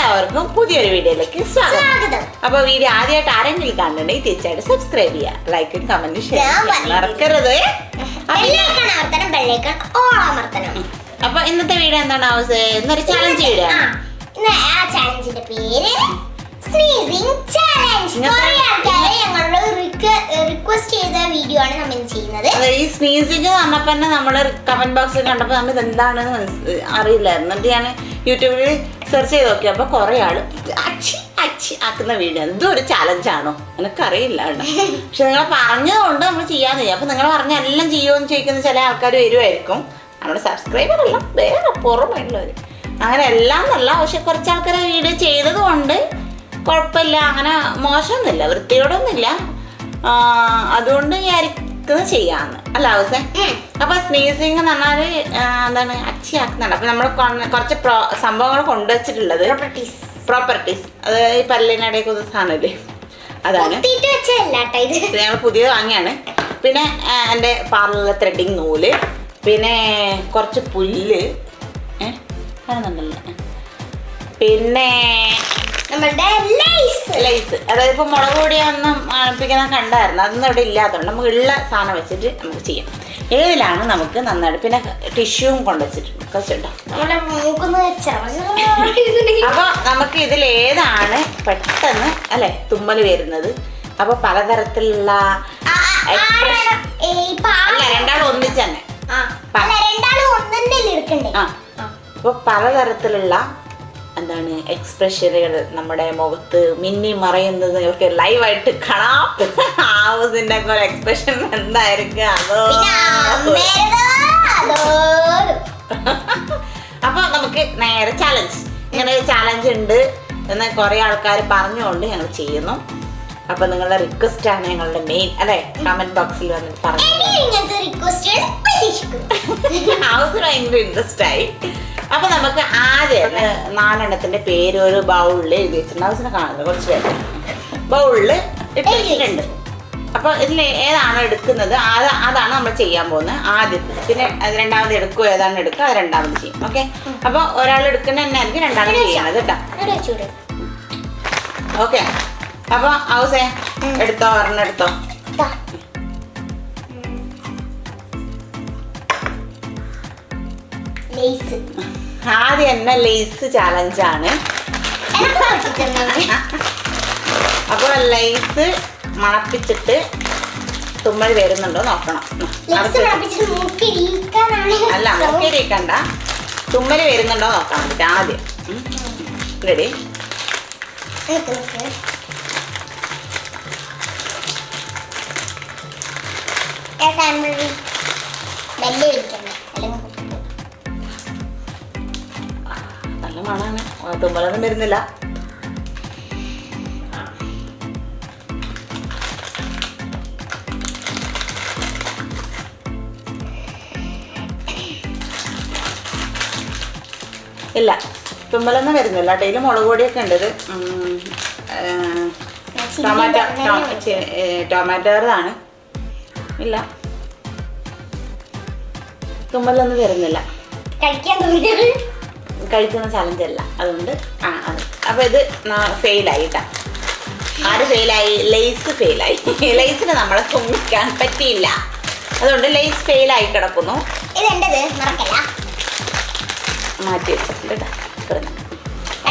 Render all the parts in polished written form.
എല്ലാവർക്കും പുതിയൊരു വീഡിയോയിലേക്ക് സ്വാഗതം. അപ്പൊ വീഡിയോ ആദ്യമായിട്ട് ആരെങ്കിലും കാണുന്നുണ്ടെങ്കിൽ തീർച്ചയായിട്ടും സബ്സ്ക്രൈബ് ചെയ്യുക, ലൈക്കും കമന്റും ഷെയർ മറക്കരുത്. അപ്പൊ ഇന്നത്തെ വീഡിയോ എന്താണ് ഹൗസ്? ഇന്നൊരു ചാലഞ്ച് വീഡിയോ. ചാലഞ്ചിന്റെ പേര് സ്നീസിംഗ് ചാലഞ്ച്. റിക്വസ്റ്റ് ചെയ്ത വീഡിയോ ആണ് നമ്മൾ ചെയ്യുന്നത്. ഈ സ്നീസിംഗ് പറഞ്ഞപ്പോ തന്നെ നമ്മള് കമന്റ് ബോക്സിൽ കണ്ടപ്പോ നമ്മൾ ഇത് എന്താണെന്ന് അറിയില്ലായിരുന്നു. എന്നിട്ട് ഞാൻ യൂട്യൂബിൽ സെർച്ച് ചെയ്ത് നോക്കി. അപ്പൊ കുറെ ആള് ആക്കുന്ന വീഡിയോ. ഇതൊരു ചാലഞ്ചാണോ എനിക്കറിയില്ല കേട്ടോ. പക്ഷെ നിങ്ങൾ പറഞ്ഞതുകൊണ്ട് നമ്മൾ ചെയ്യാന്ന് ചെയ്യാം. അപ്പൊ നിങ്ങൾ പറഞ്ഞ എല്ലാം ചെയ്യുമെന്ന് ചോദിക്കുന്ന ചില ആൾക്കാർ വരുമായിരിക്കും. നമ്മുടെ സബ്സ്ക്രൈബർ അല്ല, വേറെ പുറമെയുള്ളവർ. അങ്ങനെ എല്ലാം എന്നല്ല, പക്ഷെ കുറച്ച് ആൾക്കാർ വീഡിയോ ചെയ്തത് കൊണ്ട് കുഴപ്പമില്ല, അങ്ങനെ മോശമൊന്നുമില്ല, വൃത്തിയോടൊന്നുമില്ല. അതുകൊണ്ട് വിചാരിക്കുന്നത് ചെയ്യാന്ന് അല്ല ഹൗസേ. അപ്പൊ സ്നീസിങ് എന്ന് പറഞ്ഞാല് എന്താണ് അച്ചിയാക്കുന്നുണ്ട്. അപ്പൊ നമ്മൾ കുറച്ച് സംഭവങ്ങൾ കൊണ്ടുവച്ചിട്ടുള്ളത് പ്രോപ്പർട്ടീസ്. അത് ഈ പല്ലിനിടയ്ക്ക് ഒരു സാധനമില്ലേ, അതാണ് ഞങ്ങൾ പുതിയത് വാങ്ങിയാണ്. പിന്നെ എൻ്റെ പാർലറിലെ ത്രെഡിങ് നൂല്, പിന്നെ കുറച്ച് പുല്ല് കാണുന്നുണ്ടല്ലോ, പിന്നെ നമ്മളുടെ ലൈസ്. അതായത് ഇപ്പൊ മുളക് പൊടിയൊന്നും മണപ്പിക്കുന്ന കണ്ടായിരുന്നു, അതൊന്നും ഇവിടെ ഇല്ലാത്തതുകൊണ്ട് നമുക്ക് ഉള്ള സാധനം വെച്ചിട്ട് നമുക്ക് ചെയ്യാം. ഏതിലാണ് നമുക്ക് നന്നായിട്ട്. പിന്നെ ടിഷ്യൂവും കൊണ്ടുവച്ചിട്ടുണ്ട് കുറച്ചുണ്ടോ. അപ്പൊ നമുക്ക് ഇതിൽ ഏതാണ് പെട്ടെന്ന് അല്ലെ തുമ്മൽ വരുന്നത്. അപ്പൊ പലതരത്തിലുള്ള രണ്ടാളും ഒന്നിച്ച് തന്നെ അപ്പൊ പലതരത്തിലുള്ള എന്താണ് എക്സ്പ്രഷനുകൾ നമ്മുടെ മുഖത്ത് മിന്നി മറയുന്നത് ഇവർക്ക് ലൈവായിട്ട് കാണാം. ആവുന്നതിന്റെ ഒരു എക്സ്പ്രഷൻ എന്തായിരിക്കും അതോ. അപ്പൊ നമുക്ക് നേരെ ചാലഞ്ച്. ഇങ്ങനെ ഒരു ചാലഞ്ച് ഉണ്ട് എന്ന് കുറെ ആൾക്കാർ പറഞ്ഞുകൊണ്ട് ഞങ്ങൾ ചെയ്യുന്നു. അപ്പൊ നിങ്ങളുടെ റിക്വസ്റ്റ് ആണ് ഞങ്ങളുടെ മെയിൻ അല്ലെ. കമന്റ് ബോക്സിൽ വന്നിട്ട് പറഞ്ഞു ഹൗസ് ഭയങ്കര ഇൻട്രസ്റ്റ് ആയി. അപ്പൊ നമുക്ക് ആദ്യം 4 എണ്ണത്തിന്റെ പേര് ഒരു ബൗളിൽ എഴുതി വെച്ചിട്ടുണ്ട്. ഹൗസിനെ കാണുന്നത് കുറച്ച് പേര് ബൗളിൽ ഇട്ട് വെച്ചിട്ടുണ്ട്. അപ്പൊ ഇതിൽ ഏതാണ് എടുക്കുന്നത് അതാണ് നമ്മൾ ചെയ്യാൻ പോകുന്നത് ആദ്യത്തെ. പിന്നെ രണ്ടാമത് എടുക്കുക, ഏതാണ് എടുക്കുക അത് രണ്ടാമത് ചെയ്യും. ഓക്കെ. അപ്പൊ ഒരാൾ എടുക്കുന്ന തന്നെ ആയിരിക്കും രണ്ടാമത് ചെയ്യണത് കേട്ടോ. ഓക്കെ. അപ്പൊ ഹൗസേ എടുത്തോ, ഒരെണ്ണം എടുത്തോ. ആദ്യം തന്നെ ലേസ് ചാലഞ്ചാണ്. അപ്പൊ ലേസ് മണപ്പിച്ചിട്ട് തുമ്മൽ വരുന്നുണ്ടോ നോക്കണം. അല്ല മൂക്കിരിക്കണ്ട, തുമ്മൽ വരുന്നുണ്ടോ നോക്കാൻ വേണ്ടിട്ട് ആദ്യം. റെഡി? നല്ല മണാണ്, തുമ്മലൊന്നും വരുന്നില്ല. ഇല്ല, തുമ്മലൊന്നും വരുന്നില്ല. ഡെയിലി മുളക് പൊടിയൊക്കെ ഉണ്ട്. ഇത് ടൊമാറ്റോതാണ്. ഇല്ല, തുമ്മലൊന്നും വരുന്നില്ല. കഴിക്കുന്ന ചലഞ്ച് അല്ല, അതുകൊണ്ട് അപ്പൊ ഇത് ഫെയിലായിട്ടാ. ആര് ഫെയിലായി? ലേസ് ഫെയിലായി. ലേസിന് നമ്മളെ തുമ്മിക്കാൻ പറ്റിയില്ല, അതുകൊണ്ട് ലേസ് ഫെയിലായി കിടക്കുന്നു. മാറ്റി വെച്ചിട്ടുണ്ട്.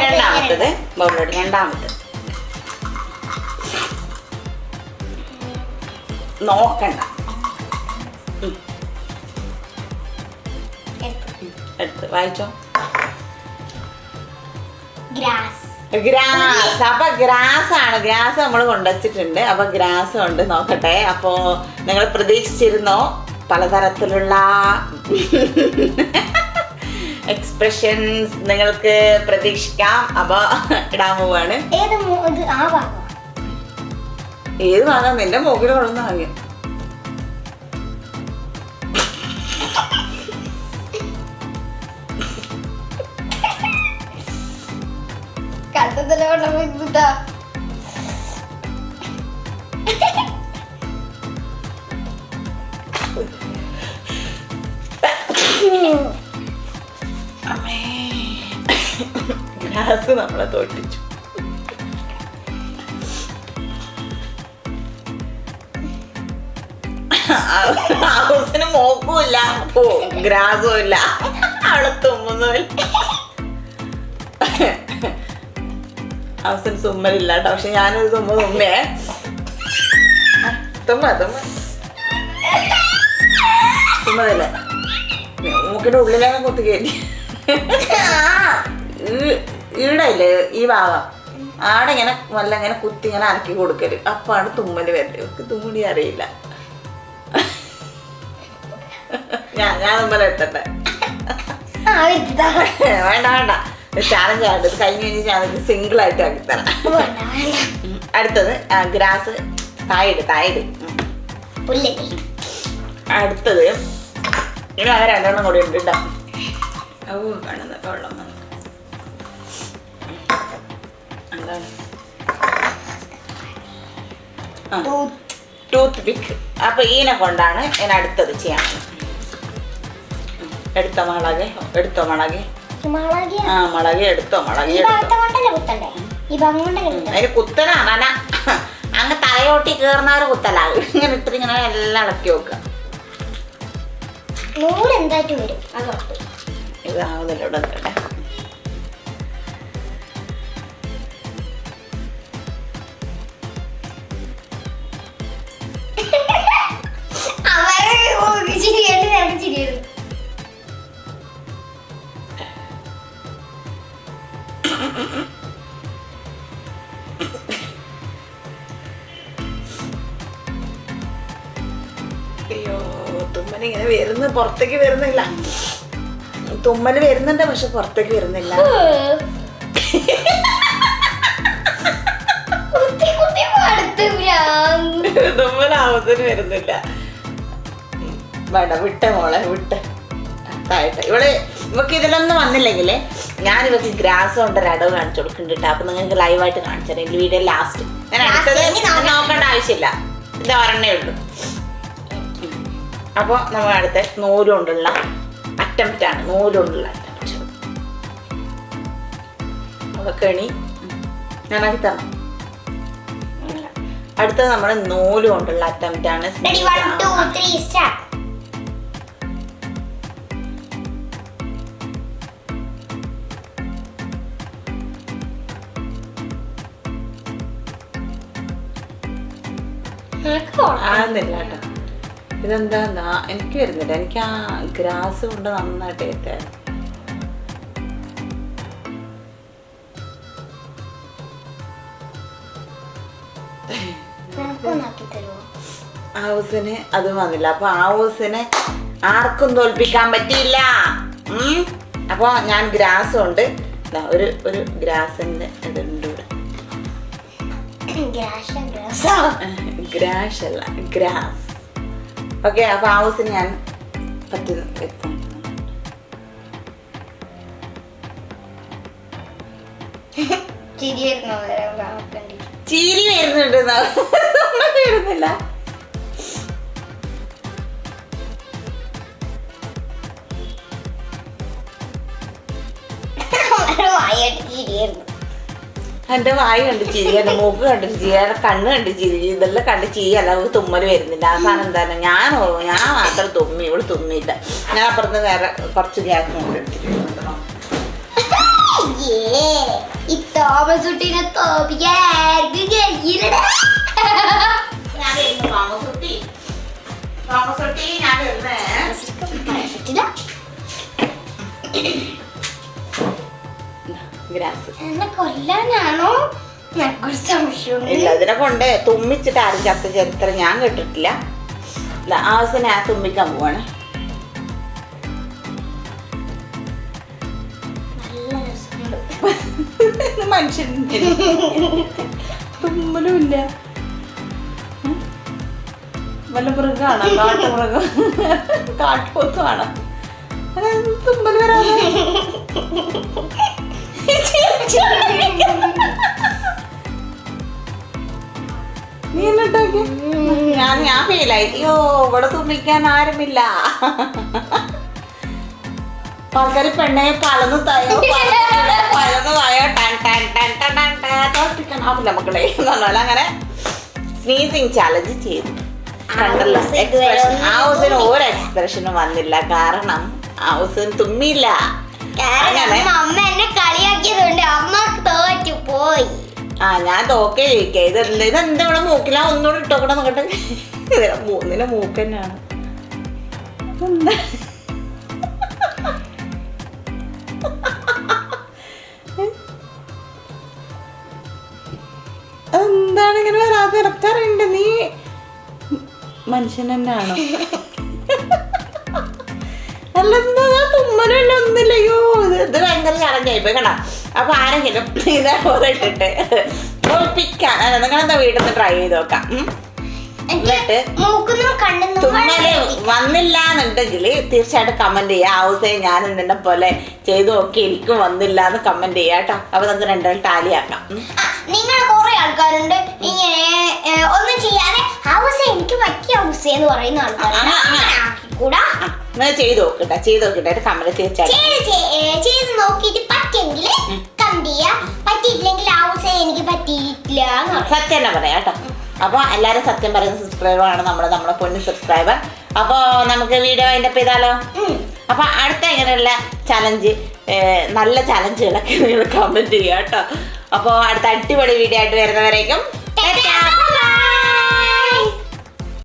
രണ്ടാമത്തത് ബൗളോട് രണ്ടാമത്തത് നോക്കണ്ട, എടുത്ത് വായിച്ചോ. ഗ്രാസ്. അപ്പൊ ഗ്രാസ് ആണ്. ഗ്രാസ് നമ്മൾ കൊണ്ടുവച്ചിട്ടുണ്ട്. അപ്പൊ ഗ്രാസ് കൊണ്ട് നോക്കട്ടെ. അപ്പോ നിങ്ങൾ പ്രതീക്ഷിച്ചിരുന്നോ പലതരത്തിലുള്ള എക്സ്പ്രഷൻസ് നിങ്ങൾക്ക് പ്രതീക്ഷിക്കാം. അപ്പൊ ഇടാൻ പോവാണ്. ഏത് വാങ്ങാം? നിന്റെ മുകളിൽ കൊള്ളുന്ന വാങ്ങി. ഗ്രാസ് നമ്മളെ തോട്ടിച്ചു. ഹൗസിന് മോക്കുമില്ല, ഗ്രാസും ഇല്ല, അവളെ തുമ്മുന്നില്ല. ഹൗസിന് തുമ്മലില്ല കേട്ടോ. പക്ഷെ ഞാനൊരു തുമ്മേ തുമ്മതില്ല. മൂക്കിന്റെ ഉള്ളിലാണ് കുത്തി കയറ്റി. ഈടയില്ലേ ഈ ഭാഗം ആടെ ഇങ്ങനെ വല്ല ഇങ്ങനെ കുത്തി ഇങ്ങനെ അനക്കി കൊടുക്കല്. അപ്പാണ് തുമ്മല് വരല്. ഇവർക്ക് തുമ്മടി അറിയില്ല. ഞാൻ തുമ്മല എടുത്തട്ടെ. വേണ്ട വേണ്ട, ചാലഞ്ച് ആയിട്ട് ഇത് കഴിഞ്ഞ് കഴിഞ്ഞ് ചാലഞ്ച് സിംഗിൾ ആയിട്ട് ആക്കി തരാം. അടുത്തത് ഗ്രാസ് തായിട്. അടുത്തത് ഇനി അങ്ങനെ രണ്ടെണ്ണം കൂടി ഉണ്ട് കേട്ടോ. കാണുന്നൊക്കെ വെള്ളം വന്നു. എന്താണ് ടൂത്ത് പിക്ക്. അപ്പൊ ഈനെ കൊണ്ടാണ് ഞാൻ അടുത്തത് ചെയ്യാൻ. എടുത്തോ മുളക് അതിന് കുത്തനാണ്. അങ്ങ് തലയോട്ടി കേറുന്നവര് കുത്തലാകും. ഇങ്ങനെ ഇത്തിരി ഇങ്ങനെ എല്ലാം ഇളക്കി വെക്കുക. ഇതാവുന്നില്ല ഇവിടെ നിൽക്കട്ടെ. അയ്യോ, തുമ്മലിങ്ങനെ വരുന്നു, പുറത്തേക്ക് വരുന്നില്ല. തുമ്മല് വരുന്നുണ്ട്, പക്ഷെ പുറത്തേക്ക് വരുന്നില്ല. തുമ്മലാവത്തിന് വരുന്നില്ല. വേണ്ട, വിട്ട മോളെ വിട്ട്. ഇവക്ക് ഇതിലൊന്നും വന്നില്ലെങ്കിൽ ഞാൻ ഇവക്ക് ഗ്രാസ് കൊണ്ട് ഒരു അടവ് കാണിച്ചു കൊടുക്കുന്നുണ്ട്. അപ്പൊ നിങ്ങൾക്ക് ലൈവായിട്ട് കാണിച്ചു തരാം വീഡിയോ ലാസ്റ്റ്. ഞാൻ അടുത്തത് നോക്കേണ്ട ആവശ്യമില്ല, ഇത് ഒരെണ്ണേ ഉള്ളൂ. അപ്പോൾ നമ്മൾ അടുത്ത നൂലുകൊണ്ടുള്ള അറ്റംപ്റ്റാണ്. നൂലുകൊണ്ടുള്ള അറ്റംപ്റ്റ് കെണി ഞാനാക്കി തരണം. അടുത്തത് നമ്മൾ നൂല് കൊണ്ടുള്ള അറ്റംപ്റ്റാണ്. ആകുന്നില്ല കേട്ടോ. ഇതെന്താ എനിക്ക് വരുന്നില്ല. എനിക്ക് ആ ഗ്രാസ് കൊണ്ട് നന്നായിട്ട് ഏറ്റായിരുന്നു. ഹൗസിന് അത് വന്നില്ല. അപ്പൊ ഹൗസിന് ആർക്കും തോൽപ്പിക്കാൻ പറ്റിയില്ല. അപ്പൊ ഞാൻ ഗ്രാസ് കൊണ്ട് ഒരു ഗ്രാസിന്റെ ഇതുണ്ട് ഇവിടെ. ഗ്രാസ് അല്ല, ഗ്രാസ്. ഓക്കെ, അപ്പൊ ഹൗസിന് ഞാൻ പറ്റുന്ന ചിരി വരുന്നുണ്ട്, വരുന്നില്ല. എന്റെ വായ കണ്ട് ചിരി, എന്റെ മൂക്ക് കണ്ട് ചിരി, എന്റെ കണ്ണ് കണ്ട് ചിരി, ഇതെല്ലാം കണ്ട് ചിരി. അല്ല തുമ്മല് വരുന്നില്ല. അവസാനം എന്താണ് ഞാൻ മാത്രം തുമ്മി, ഇവള് തുമ്മിയില്ല. ഞാൻ അപ്പുറത്ത് വേറെ കുറച്ച് ഗ്യാസ് കൊല്ലാനാണോ? ഇല്ല, ഇതിനെ കൊണ്ട് തുമ്മിച്ചിട്ട് ആരും ചത്ത ചരിത്രം ഞാൻ കേട്ടിട്ടില്ല. ആവശ്യം ഞാൻ തുമ്മിക്കാൻ പോവാണ്. മനുഷ്യൻ തുമ്മലും ഇല്ല. വല്ല മൃഗാണോ? കാട്ടുമൃഗം, കാട്ടുപോത്തുമാണ്. തുമ്മൽ വരാതെ നീ എന്നിട്ടൊക്കെ ഞാൻ ഫീലായി. അയ്യോ, ഇവിടെ തുമ്മിക്കാൻ ആരുമില്ല. ആൾക്കാര് പെണ്ണെ കളന്ന് തയോ തോൽപ്പിക്കാനാവില്ല മക്കളെ എന്ന് പറഞ്ഞാൽ അങ്ങനെ സ്നീസിങ് ചാലഞ്ച് ചെയ്തു. കണ്ടല്ലോ എക്സ്പ്രഷൻ. ഹൗസിന് ഒരു എക്സ്പ്രഷനും വന്നില്ല, കാരണം ഹൗസിന് തുമ്മിയില്ല. അമ്മ എന്നെ കളിയാക്കിയതുകൊണ്ട് അമ്മ തോറ്റു പോയി. ഞാൻ തോക്കേ ചോദിക്കാം. ഇതെന്താ ഇവിടെ മൂക്കില ഒന്നുകൂടെ ഇട്ടോക്കട്ടെ നോക്കട്ടെ. മൂന്നിന് മൂക്ക് തന്നെയാണ്. എന്താണ് ഇങ്ങനെ വരാതെ ഇറക്കാറുണ്ട്? നീ മനുഷ്യൻ തന്നെയാണോ? അല്ലെന്താ തുമ്മലല്ല ഒന്നില്ലയോ. ഇത് ഭയങ്കര ചലഞ്ചായി പോയി കണ്ട. അപ്പൊ ആരെങ്കിലും ഇതേപോലെ ഇട്ടിട്ട് തോൽപ്പിക്കാൻ നിങ്ങളെന്താ വീട്ടിൽ നിന്ന് ട്രൈ ചെയ്ത് നോക്കാം. എന്നിട്ട് തുമ്മല് വന്നില്ല എന്നുണ്ടെങ്കിൽ തീർച്ചയായിട്ടും കമന്റ് ചെയ്യാം. ഹൗസേ ഞാൻ നിന്നെ പോലെ ചെയ്ത് നോക്കി എനിക്കും വന്നില്ല എന്ന് കമന്റ് ചെയ്യാം കേട്ടോ. അപ്പൊ നമുക്ക് രണ്ടാളും ടാലി ആക്കാം. നിങ്ങൾ കുറെ ആൾക്കാരുണ്ട് ഇങ്ങനെ ഒന്നും ചെയ്യാതെ ഹൗസേ എനിക്ക് പറ്റിയ ഹൗസേ എന്ന് പറയുന്ന ആൾക്കാർ ചെയ്ത് നോക്കിട്ടെ കമന്റ് തീർച്ചയായിട്ടും ചെയ്ത് നോക്കിയിട്ട് പറ്റെങ്കിൽ കമന്റ് ചെയ്യാം. പറ്റിയിട്ടില്ലെങ്കിൽ ഹൗസേ എനിക്ക് പറ്റിയിട്ടില്ല സത്യം തന്നെ പറയാം കേട്ടോ. അപ്പോൾ എല്ലാവരും സത്യം പറയുന്ന സബ്സ്ക്രൈബറാണ് നമ്മളെ പൊന്നു സബ്സ്ക്രൈബർ. അപ്പോൾ നമുക്ക് വീഡിയോ അതിൻ്റെ ഒപ്പം ചെയ്താലോ. അപ്പോൾ അടുത്ത ഇങ്ങനെയുള്ള ചലഞ്ച്, നല്ല ചലഞ്ചുകളൊക്കെ നിങ്ങൾ കമൻറ്റ് ചെയ്യുക കേട്ടോ. അപ്പോൾ അടുത്ത അടിപൊളി വീഡിയോ ആയിട്ട് വരുന്നവരേക്കും